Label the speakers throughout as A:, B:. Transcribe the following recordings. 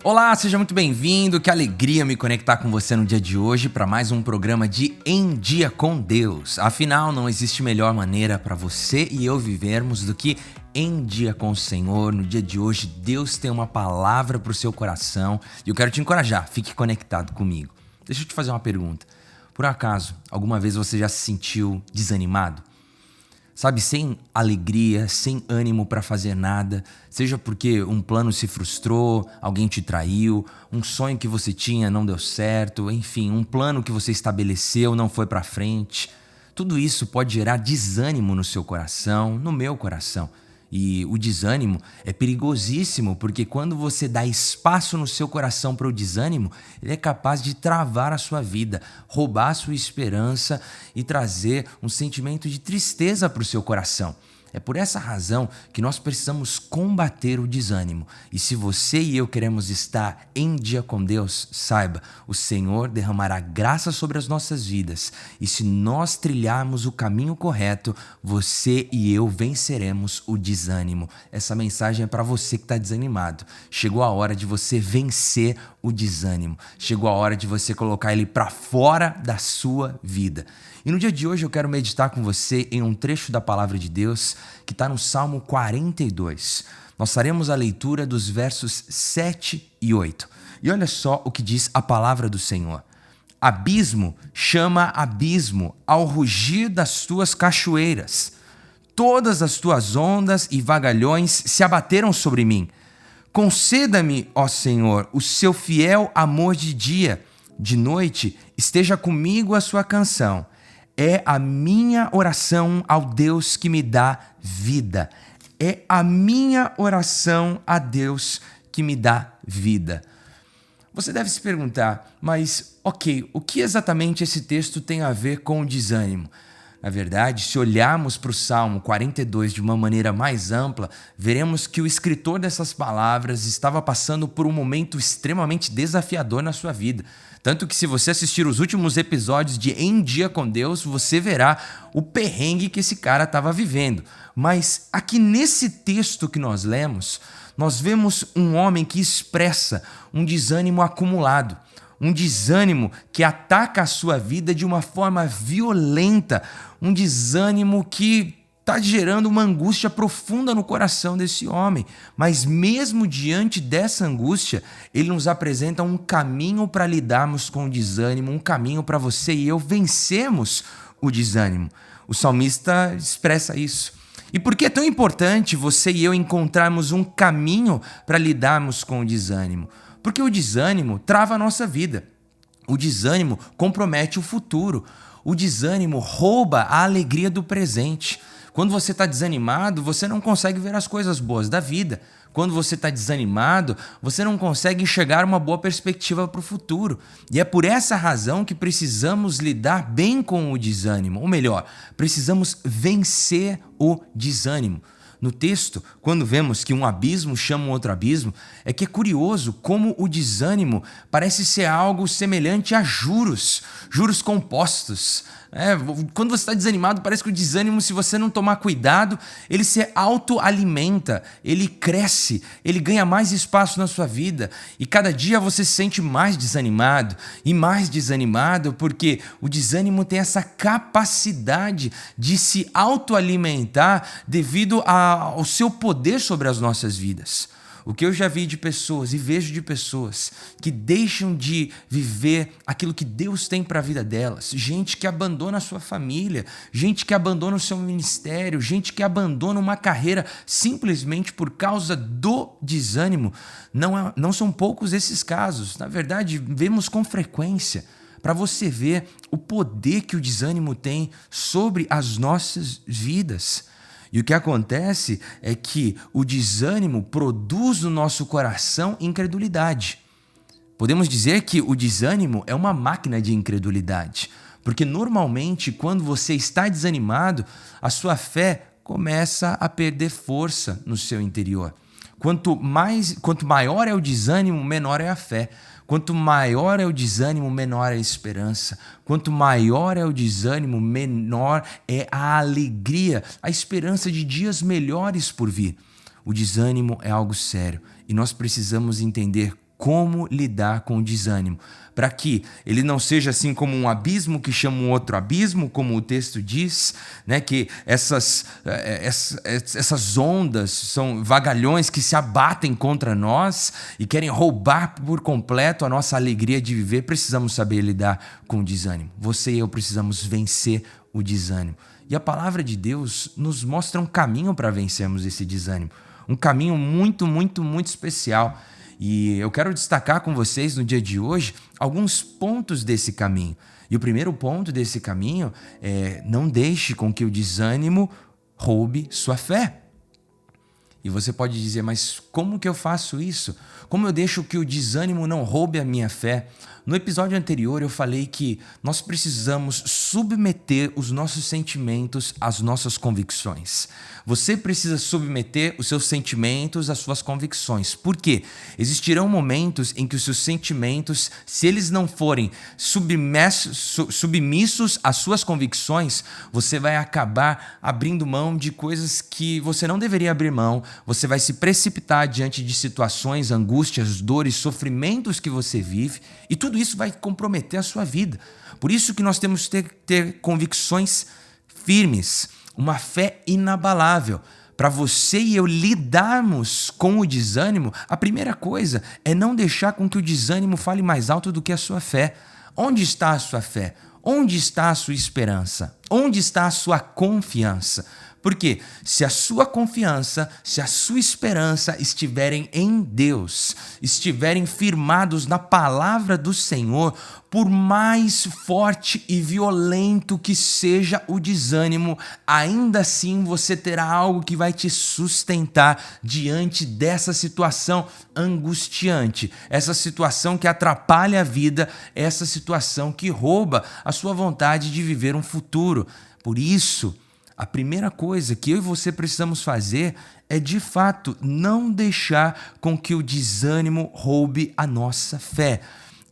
A: Olá, seja muito bem-vindo, que alegria me conectar com você no dia de hoje para mais um programa de Em Dia com Deus. Afinal, não existe melhor maneira para você e eu vivermos do que em dia com o Senhor. No dia de hoje, Deus tem uma palavra para o seu coração e eu quero te encorajar, fique conectado comigo. Deixa eu te fazer uma pergunta. Por acaso, alguma vez você já se sentiu desanimado? Sabe, sem alegria, sem ânimo para fazer nada, seja porque um plano se frustrou, alguém te traiu, um sonho que você tinha não deu certo, enfim, um plano que você estabeleceu não foi para frente. Tudo isso pode gerar desânimo no seu coração, no meu coração. E o desânimo é perigosíssimo, porque quando você dá espaço no seu coração para o desânimo, ele é capaz de travar a sua vida, roubar a sua esperança e trazer um sentimento de tristeza para o seu coração. É por essa razão que nós precisamos combater o desânimo. E se você e eu queremos estar em dia com Deus, saiba, o Senhor derramará graça sobre as nossas vidas. E se nós trilharmos o caminho correto, você e eu venceremos o desânimo. Essa mensagem é para você que está desanimado. Chegou a hora de você vencer o desânimo. Chegou a hora de você colocar ele para fora da sua vida. E no dia de hoje eu quero meditar com você em um trecho da Palavra de Deus que está no Salmo 42. Nós faremos a leitura dos versos 7 e 8. E olha só o que diz a Palavra do Senhor. Abismo chama abismo ao rugir das tuas cachoeiras. Todas as tuas ondas e vagalhões se abateram sobre mim. Conceda-me, ó Senhor, o seu fiel amor de dia. De noite esteja comigo a sua canção. É a minha oração ao Deus que me dá vida. É a minha oração a Deus que me dá vida. Você deve se perguntar, mas ok, o que exatamente esse texto tem a ver com o desânimo? Na verdade, se olharmos para o Salmo 42 de uma maneira mais ampla, veremos que o escritor dessas palavras estava passando por um momento extremamente desafiador na sua vida. Tanto que se você assistir os últimos episódios de Em Dia com Deus, você verá o perrengue que esse cara estava vivendo. Mas aqui nesse texto que nós lemos, nós vemos um homem que expressa um desânimo acumulado. Um desânimo que ataca a sua vida de uma forma violenta, um desânimo que está gerando uma angústia profunda no coração desse homem. Mas mesmo diante dessa angústia, ele nos apresenta um caminho para lidarmos com o desânimo, um caminho para você e eu vencermos o desânimo. O salmista expressa isso. E por que é tão importante você e eu encontrarmos um caminho para lidarmos com o desânimo? Porque o desânimo trava a nossa vida. O desânimo compromete o futuro. O desânimo rouba a alegria do presente. Quando você está desanimado, você não consegue ver as coisas boas da vida. Quando você está desanimado, você não consegue enxergar uma boa perspectiva para o futuro. E é por essa razão que precisamos lidar bem com o desânimo. Ou melhor, precisamos vencer o desânimo. No texto, quando vemos que um abismo chama um outro abismo, é que é curioso como o desânimo parece ser algo semelhante a juros compostos. Quando você está desanimado, parece que o desânimo, se você não tomar cuidado, ele se autoalimenta, ele cresce, ele ganha mais espaço na sua vida e cada dia você se sente mais desanimado e mais desanimado porque o desânimo tem essa capacidade de se autoalimentar devido ao seu poder sobre as nossas vidas. O que eu já vi de pessoas e vejo de pessoas que deixam de viver aquilo que Deus tem para a vida delas. Gente que abandona a sua família, gente que abandona o seu ministério, gente que abandona uma carreira simplesmente por causa do desânimo. Não são poucos esses casos. Na verdade, vemos com frequência. Para você ver o poder que o desânimo tem sobre as nossas vidas. E o que acontece é que o desânimo produz no nosso coração incredulidade. Podemos dizer que o desânimo é uma máquina de incredulidade, porque normalmente quando você está desanimado, a sua fé começa a perder força no seu interior. Quanto maior é o desânimo, menor é a fé. Quanto maior é o desânimo, menor é a esperança. Quanto maior é o desânimo, menor é a alegria, a esperança de dias melhores por vir. O desânimo é algo sério e nós precisamos entender como lidar com o desânimo, para que ele não seja assim como um abismo que chama um outro abismo, como o texto diz, né, que essas ondas são vagalhões que se abatem contra nós e querem roubar por completo a nossa alegria de viver. Precisamos saber lidar com o desânimo. Você e eu precisamos vencer o desânimo. E a palavra de Deus nos mostra um caminho para vencermos esse desânimo, um caminho muito, muito, muito especial. E eu quero destacar com vocês no dia de hoje alguns pontos desse caminho. E o primeiro ponto desse caminho é: não deixe com que o desânimo roube sua fé. E você pode dizer, mas como que eu faço isso? Como eu deixo que o desânimo não roube a minha fé? No episódio anterior eu falei que nós precisamos submeter os nossos sentimentos às nossas convicções. Você precisa submeter os seus sentimentos às suas convicções. Por quê? Existirão momentos em que os seus sentimentos, se eles não forem submissos às suas convicções, você vai acabar abrindo mão de coisas que você não deveria abrir mão. Você vai se precipitar diante de situações, angústias, dores, sofrimentos que você vive, e tudo isso vai comprometer a sua vida. Por isso que nós temos que ter convicções firmes, uma fé inabalável. Para você e eu lidarmos com o desânimo, a primeira coisa é não deixar com que o desânimo fale mais alto do que a sua fé. Onde está a sua fé? Onde está a sua esperança? Onde está a sua confiança? Porque se a sua confiança, se a sua esperança estiverem em Deus, estiverem firmados na palavra do Senhor, por mais forte e violento que seja o desânimo, ainda assim você terá algo que vai te sustentar diante dessa situação angustiante, essa situação que atrapalha a vida, essa situação que rouba a sua vontade de viver um futuro. Por isso, a primeira coisa que eu e você precisamos fazer é, de fato, não deixar com que o desânimo roube a nossa fé.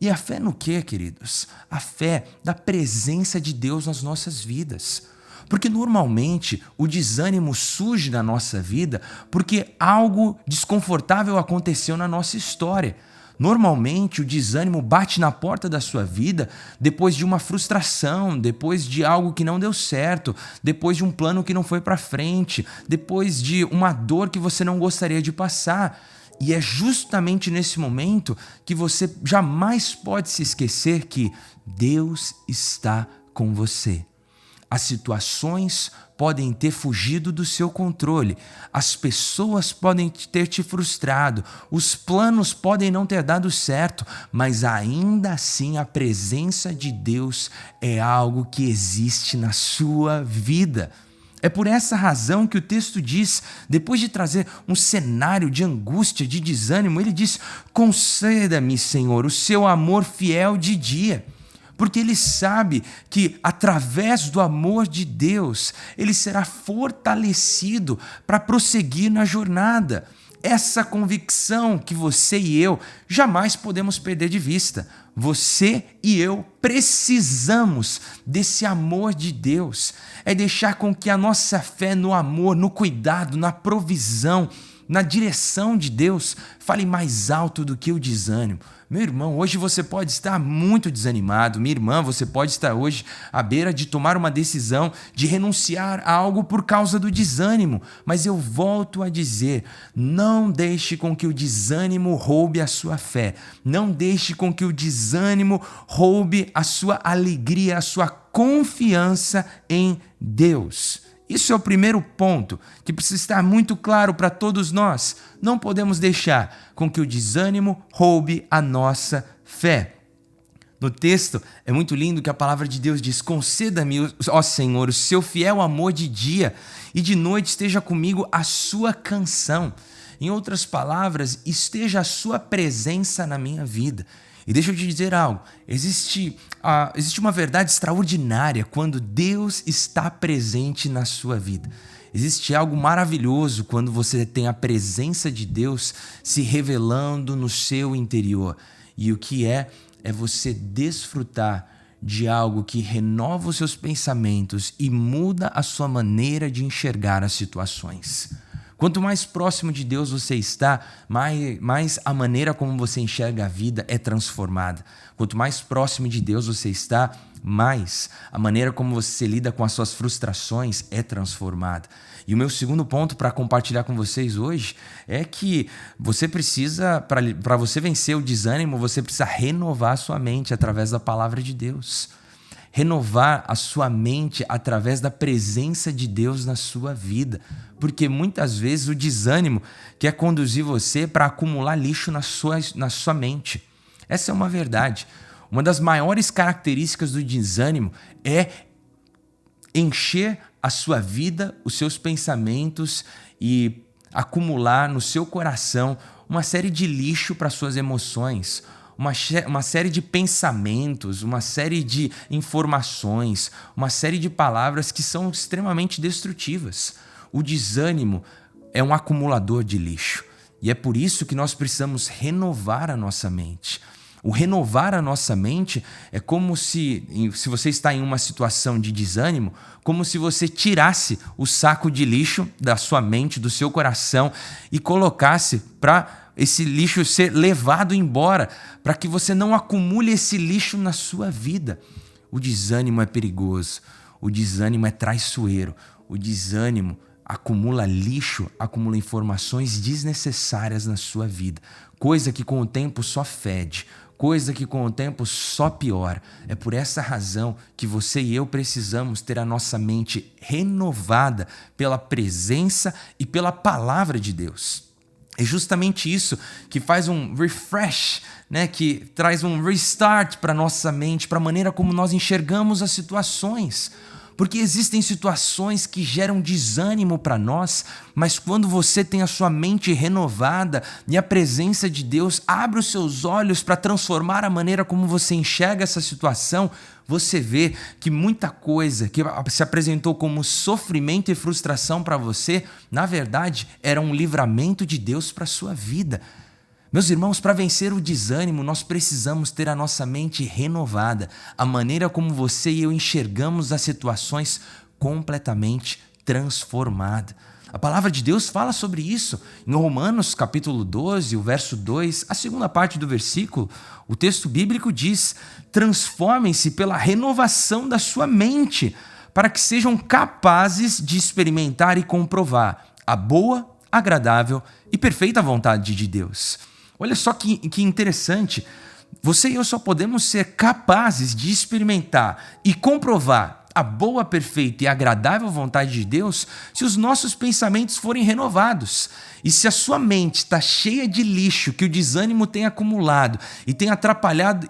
A: E a fé no quê, queridos? A fé da presença de Deus nas nossas vidas. Porque normalmente o desânimo surge na nossa vida porque algo desconfortável aconteceu na nossa história. Normalmente o desânimo bate na porta da sua vida depois de uma frustração, depois de algo que não deu certo, depois de um plano que não foi para frente, depois de uma dor que você não gostaria de passar. E é justamente nesse momento que você jamais pode se esquecer que Deus está com você. As situações podem ter fugido do seu controle, as pessoas podem ter te frustrado, os planos podem não ter dado certo, mas ainda assim a presença de Deus é algo que existe na sua vida. É por essa razão que o texto diz, depois de trazer um cenário de angústia, de desânimo, ele diz: conceda-me, Senhor, o seu amor fiel de dia. Porque ele sabe que, através do amor de Deus, ele será fortalecido para prosseguir na jornada. Essa convicção que você e eu jamais podemos perder de vista. Você e eu precisamos desse amor de Deus. É deixar com que a nossa fé no amor, no cuidado, na provisão, na direção de Deus fale mais alto do que o desânimo. Meu irmão, hoje você pode estar muito desanimado. Minha irmã, você pode estar hoje à beira de tomar uma decisão de renunciar a algo por causa do desânimo. Mas eu volto a dizer, não deixe com que o desânimo roube a sua fé. Não deixe com que o desânimo roube a sua alegria, a sua confiança em Deus. Isso é o primeiro ponto que precisa estar muito claro para todos nós. Não podemos deixar com que o desânimo roube a nossa fé. No texto é muito lindo que a palavra de Deus diz: conceda-me, ó Senhor, o seu fiel amor de dia, e de noite esteja comigo a sua canção. Em outras palavras, esteja a sua presença na minha vida. E deixa eu te dizer algo, existe uma verdade extraordinária quando Deus está presente na sua vida. Existe algo maravilhoso quando você tem a presença de Deus se revelando no seu interior. E o que é você desfrutar de algo que renova os seus pensamentos e muda a sua maneira de enxergar as situações. Quanto mais próximo de Deus você está, mais a maneira como você enxerga a vida é transformada. Quanto mais próximo de Deus você está, mais a maneira como você lida com as suas frustrações é transformada. E o meu segundo ponto para compartilhar com vocês hoje é que você precisa, para você vencer o desânimo, você precisa renovar a sua mente através da palavra de Deus. Renovar a sua mente através da presença de Deus na sua vida. Porque muitas vezes o desânimo quer conduzir você para acumular lixo na sua mente. Essa é uma verdade. Uma das maiores características do desânimo é encher a sua vida, os seus pensamentos e acumular no seu coração uma série de lixo para suas emoções. Uma série de pensamentos, uma série de informações, uma série de palavras que são extremamente destrutivas. O desânimo é um acumulador de lixo e é por isso que nós precisamos renovar a nossa mente. O renovar a nossa mente é como se você está em uma situação de desânimo, como se você tirasse o saco de lixo da sua mente, do seu coração e colocasse para esse lixo ser levado embora, para que você não acumule esse lixo na sua vida. O desânimo é perigoso, o desânimo é traiçoeiro, o desânimo acumula lixo, acumula informações desnecessárias na sua vida, coisa que com o tempo só fede, coisa que com o tempo só piora. É por essa razão que você e eu precisamos ter a nossa mente renovada pela presença e pela palavra de Deus. É justamente isso que faz um refresh, né? Que traz um restart para a nossa mente, para a maneira como nós enxergamos as situações. Porque existem situações que geram desânimo para nós, mas quando você tem a sua mente renovada e a presença de Deus abre os seus olhos para transformar a maneira como você enxerga essa situação, você vê que muita coisa que se apresentou como sofrimento e frustração para você, na verdade, era um livramento de Deus para a sua vida. Meus irmãos, para vencer o desânimo, nós precisamos ter a nossa mente renovada, a maneira como você e eu enxergamos as situações completamente transformada. A palavra de Deus fala sobre isso. Em Romanos capítulo 12, o verso 2, a segunda parte do versículo, o texto bíblico diz: transformem-se pela renovação da sua mente, para que sejam capazes de experimentar e comprovar a boa, agradável e perfeita vontade de Deus. Olha só que interessante, você e eu só podemos ser capazes de experimentar e comprovar a boa, perfeita e agradável vontade de Deus se os nossos pensamentos forem renovados. E se a sua mente está cheia de lixo que o desânimo tem acumulado e tem atrapalhado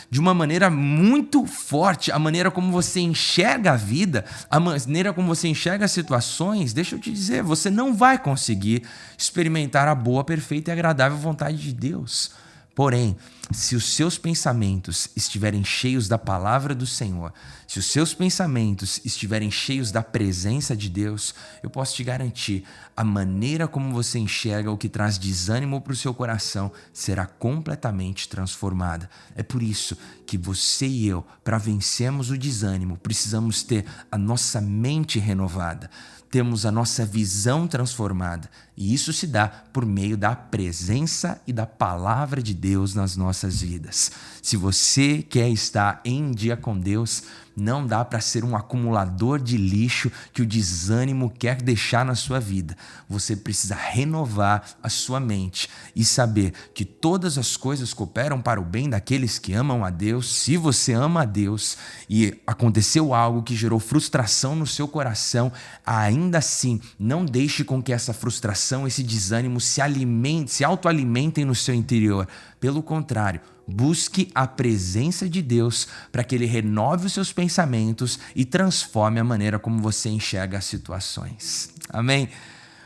A: de uma maneira muito forte a maneira como você enxerga a vida, a maneira como você enxerga as situações, deixa eu te dizer, você não vai conseguir experimentar a boa, perfeita e agradável vontade de Deus. Porém, se os seus pensamentos estiverem cheios da palavra do Senhor, se os seus pensamentos estiverem cheios da presença de Deus, eu posso te garantir, a maneira como você enxerga o que traz desânimo para o seu coração será completamente transformada. É por isso que você e eu, para vencermos o desânimo, precisamos ter a nossa mente renovada. Temos a nossa visão transformada e isso se dá por meio da presença e da palavra de Deus nas nossas vidas. Se você quer estar em dia com Deus, não dá para ser um acumulador de lixo que o desânimo quer deixar na sua vida. Você precisa renovar a sua mente e saber que todas as coisas cooperam para o bem daqueles que amam a Deus. Se você ama a Deus e aconteceu algo que gerou frustração no seu coração, ainda assim, não deixe com que essa frustração, esse desânimo se autoalimentem no seu interior. Pelo contrário, busque a presença de Deus para que Ele renove os seus pensamentos e transforme a maneira como você enxerga as situações. Amém?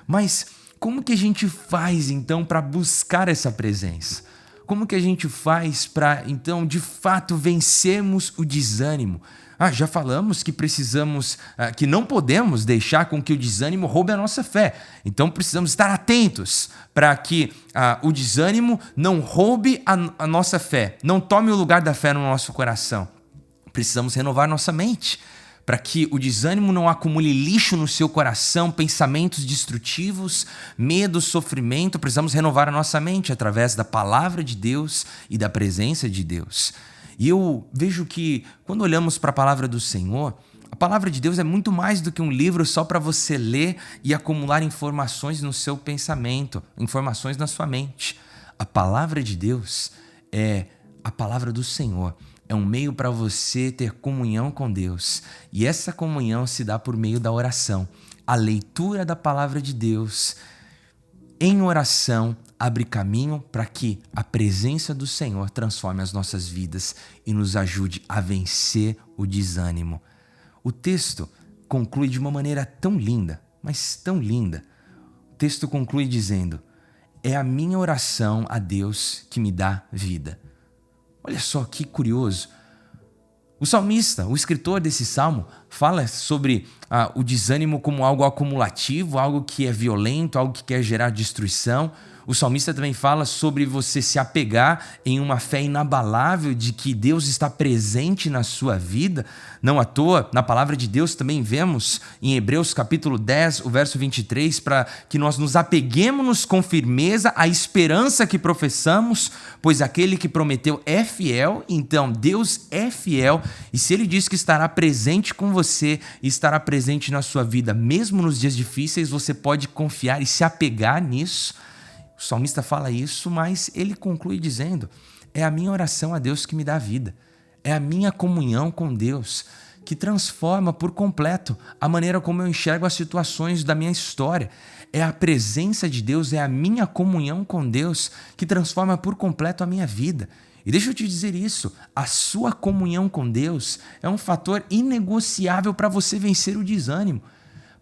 A: Mas como que a gente faz então para buscar essa presença? Como que a gente faz para então de fato vencermos o desânimo? Já falamos que que não podemos deixar com que o desânimo roube a nossa fé. Então precisamos estar atentos para que o desânimo não roube a nossa fé, não tome o lugar da fé no nosso coração. Precisamos renovar nossa mente para que o desânimo não acumule lixo no seu coração, pensamentos destrutivos, medo, sofrimento. Precisamos renovar a nossa mente através da palavra de Deus e da presença de Deus. E eu vejo que quando olhamos para a palavra do Senhor, a palavra de Deus é muito mais do que um livro só para você ler e acumular informações no seu pensamento, informações na sua mente. A palavra de Deus é a palavra do Senhor. É um meio para você ter comunhão com Deus. E essa comunhão se dá por meio da oração. A leitura da palavra de Deus em oração abre caminho para que a presença do Senhor transforme as nossas vidas e nos ajude a vencer o desânimo. O texto conclui de uma maneira tão linda, mas tão linda. O texto conclui dizendo: é a minha oração a Deus que me dá vida. Olha só que curioso. O salmista, o escritor desse salmo, fala sobre o desânimo como algo acumulativo, algo que é violento, algo que quer gerar destruição. O salmista também fala sobre você se apegar em uma fé inabalável de que Deus está presente na sua vida. Não à toa, na palavra de Deus também vemos em Hebreus capítulo 10, o verso 23, para que nós nos apeguemos com firmeza à esperança que professamos, pois aquele que prometeu é fiel. Então Deus é fiel, e se Ele diz que estará presente com você e estará presente na sua vida, mesmo nos dias difíceis, você pode confiar e se apegar nisso. O salmista fala isso, mas ele conclui dizendo: é a minha oração a Deus que me dá vida. É a minha comunhão com Deus que transforma por completo a maneira como eu enxergo as situações da minha história. É a presença de Deus, é a minha comunhão com Deus que transforma por completo a minha vida. E deixa eu te dizer isso, a sua comunhão com Deus é um fator inegociável para você vencer o desânimo.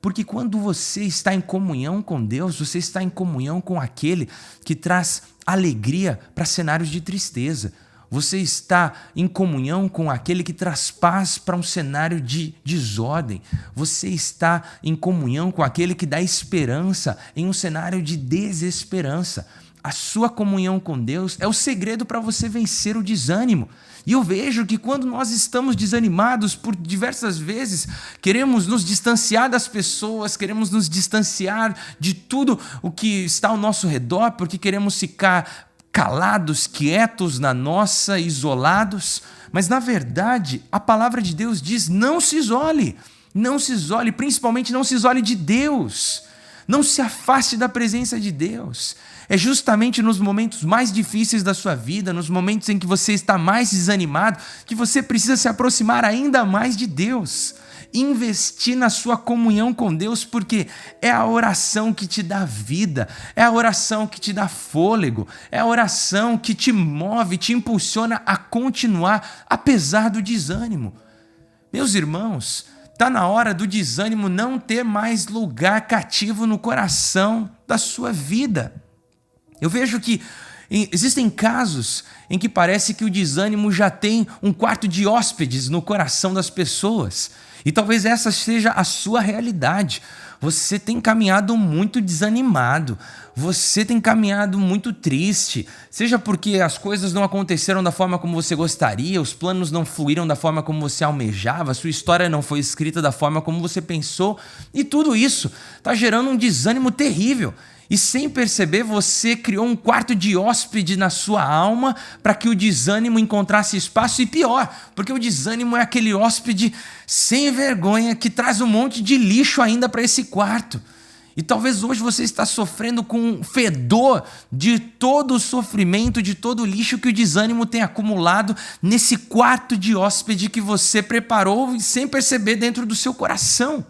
A: Porque quando você está em comunhão com Deus, você está em comunhão com aquele que traz alegria para cenários de tristeza. Você está em comunhão com aquele que traz paz para um cenário de desordem. Você está em comunhão com aquele que dá esperança em um cenário de desesperança. A sua comunhão com Deus é o segredo para você vencer o desânimo. E eu vejo que quando nós estamos desanimados por diversas vezes, queremos nos distanciar das pessoas, queremos nos distanciar de tudo o que está ao nosso redor, porque queremos ficar calados, quietos na nossa, isolados. Mas na verdade, a palavra de Deus diz: não se isole, principalmente não se isole de Deus. Não se afaste da presença de Deus. É justamente nos momentos mais difíceis da sua vida, nos momentos em que você está mais desanimado, que você precisa se aproximar ainda mais de Deus. Investir na sua comunhão com Deus, porque é a oração que te dá vida, é a oração que te dá fôlego, é a oração que te move, te impulsiona a continuar apesar do desânimo. Meus irmãos, está na hora do desânimo não ter mais lugar cativo no coração da sua vida. Eu vejo que existem casos em que parece que o desânimo já tem um quarto de hóspedes no coração das pessoas. E talvez essa seja a sua realidade. Você tem caminhado muito desanimado, você tem caminhado muito triste, seja porque as coisas não aconteceram da forma como você gostaria, os planos não fluíram da forma como você almejava, a sua história não foi escrita da forma como você pensou, e tudo isso está gerando um desânimo terrível. E sem perceber, você criou um quarto de hóspede na sua alma para que o desânimo encontrasse espaço. E pior, porque o desânimo é aquele hóspede sem vergonha que traz um monte de lixo ainda para esse quarto. E talvez hoje você está sofrendo com um fedor de todo o sofrimento, de todo o lixo que o desânimo tem acumulado nesse quarto de hóspede que você preparou sem perceber dentro do seu coração.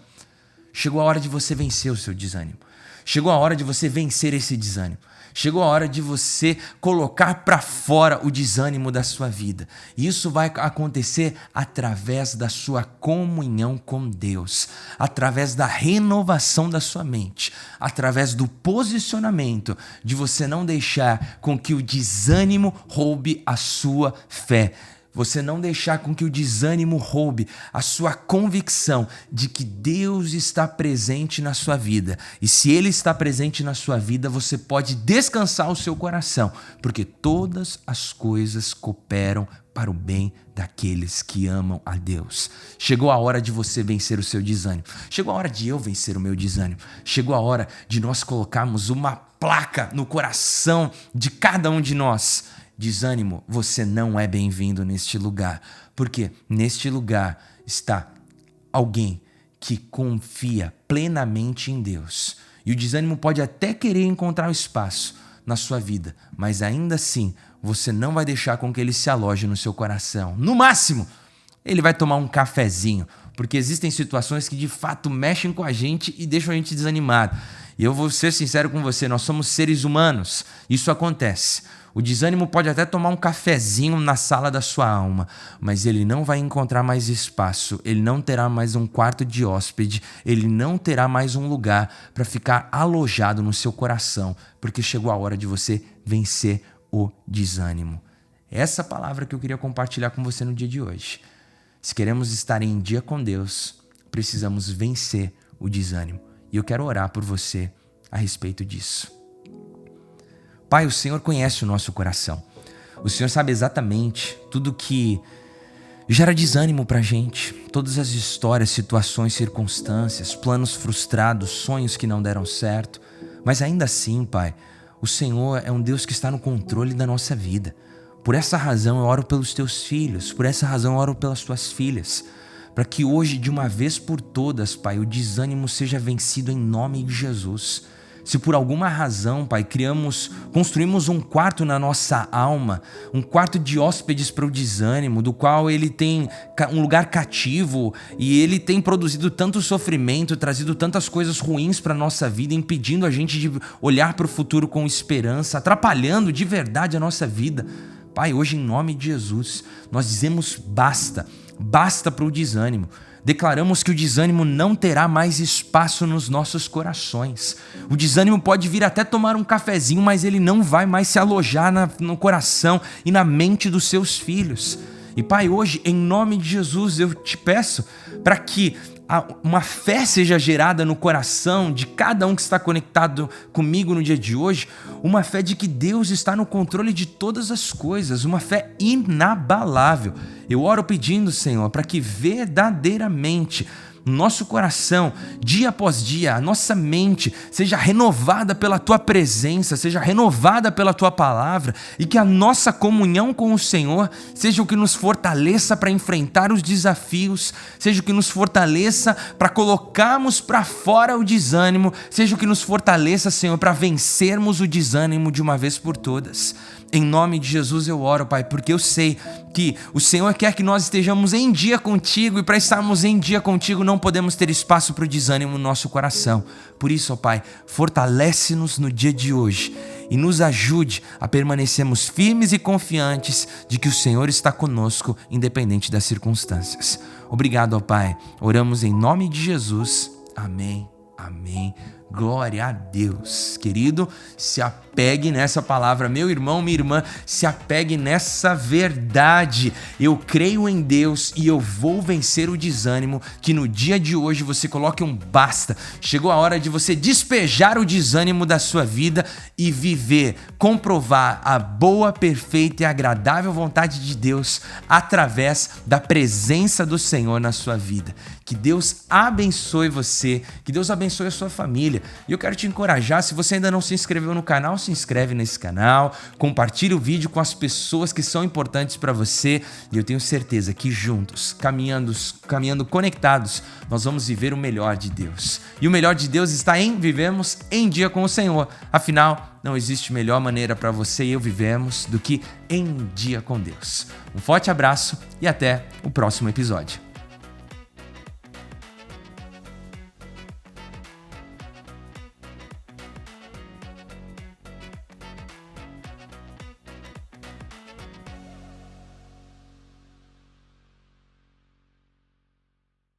A: Chegou a hora de você vencer o seu desânimo. Chegou a hora de você vencer esse desânimo. Chegou a hora de você colocar para fora o desânimo da sua vida. E isso vai acontecer através da sua comunhão com Deus, através da renovação da sua mente, através do posicionamento de você não deixar com que o desânimo roube a sua fé. Você não deixar com que o desânimo roube a sua convicção de que Deus está presente na sua vida. E se Ele está presente na sua vida, você pode descansar o seu coração, porque todas as coisas cooperam para o bem daqueles que amam a Deus. Chegou a hora de você vencer o seu desânimo. Chegou a hora de eu vencer o meu desânimo. Chegou a hora de nós colocarmos uma placa no coração de cada um de nós. Desânimo, você não é bem-vindo neste lugar, porque neste lugar está alguém que confia plenamente em Deus. E o desânimo pode até querer encontrar espaço na sua vida, mas ainda assim você não vai deixar com que ele se aloje no seu coração. No máximo, ele vai tomar um cafezinho, porque existem situações que de fato mexem com a gente e deixam a gente desanimado. E eu vou ser sincero com você, nós somos seres humanos, isso acontece. O desânimo pode até tomar um cafezinho na sala da sua alma, mas ele não vai encontrar mais espaço, ele não terá mais um quarto de hóspede, ele não terá mais um lugar para ficar alojado no seu coração, porque chegou a hora de você vencer o desânimo. Essa palavra que eu queria compartilhar com você no dia de hoje. Se queremos estar em dia com Deus, precisamos vencer o desânimo. E eu quero orar por você a respeito disso. Pai, o Senhor conhece o nosso coração. O Senhor sabe exatamente tudo que gera desânimo pra gente. Todas as histórias, situações, circunstâncias, planos frustrados, sonhos que não deram certo. Mas ainda assim, Pai, o Senhor é um Deus que está no controle da nossa vida. Por essa razão eu oro pelos teus filhos, por essa razão eu oro pelas tuas filhas. Para que hoje, de uma vez por todas, Pai, o desânimo seja vencido em nome de Jesus. Se por alguma razão, Pai, construímos um quarto na nossa alma, um quarto de hóspedes para o desânimo, do qual ele tem um lugar cativo e ele tem produzido tanto sofrimento, trazido tantas coisas ruins para a nossa vida, impedindo a gente de olhar para o futuro com esperança, atrapalhando de verdade a nossa vida. Pai, hoje em nome de Jesus, nós dizemos basta para o desânimo. Declaramos que o desânimo não terá mais espaço nos nossos corações. O desânimo pode vir até tomar um cafezinho, mas ele não vai mais se alojar no coração e na mente dos seus filhos. E Pai, hoje, em nome de Jesus, eu te peço para que uma fé seja gerada no coração de cada um que está conectado comigo no dia de hoje, uma fé de que Deus está no controle de todas as coisas, uma fé inabalável. Eu oro pedindo, Senhor, para que verdadeiramente nosso coração, dia após dia, a nossa mente seja renovada pela Tua presença, seja renovada pela Tua palavra e que a nossa comunhão com o Senhor seja o que nos fortaleça para enfrentar os desafios, seja o que nos fortaleça para colocarmos para fora o desânimo, seja o que nos fortaleça, Senhor, para vencermos o desânimo de uma vez por todas. Em nome de Jesus eu oro, Pai, porque eu sei que o Senhor quer que nós estejamos em dia contigo e para estarmos em dia contigo não podemos ter espaço para o desânimo no nosso coração. Por isso, ó Pai, fortalece-nos no dia de hoje e nos ajude a permanecermos firmes e confiantes de que o Senhor está conosco, independente das circunstâncias. Obrigado, ó Pai. Oramos em nome de Jesus. Amém. Amém. Glória a Deus. Querido, se apegue nessa palavra. Meu irmão, minha irmã, se apegue nessa verdade. Eu creio em Deus e eu vou vencer o desânimo. Que no dia de hoje você coloque um basta. Chegou a hora de você despejar o desânimo da sua vida e viver, comprovar a boa, perfeita e agradável vontade de Deus através da presença do Senhor na sua vida. Que Deus abençoe você, que Deus abençoe a sua família. E eu quero te encorajar, se você ainda não se inscreveu no canal, se inscreve nesse canal, compartilhe o vídeo com as pessoas que são importantes para você. E eu tenho certeza que juntos, caminhando conectados, nós vamos viver o melhor de Deus. E o melhor de Deus está em vivermos em dia com o Senhor. Afinal, não existe melhor maneira para você e eu vivermos do que em dia com Deus. Um forte abraço e até o próximo episódio.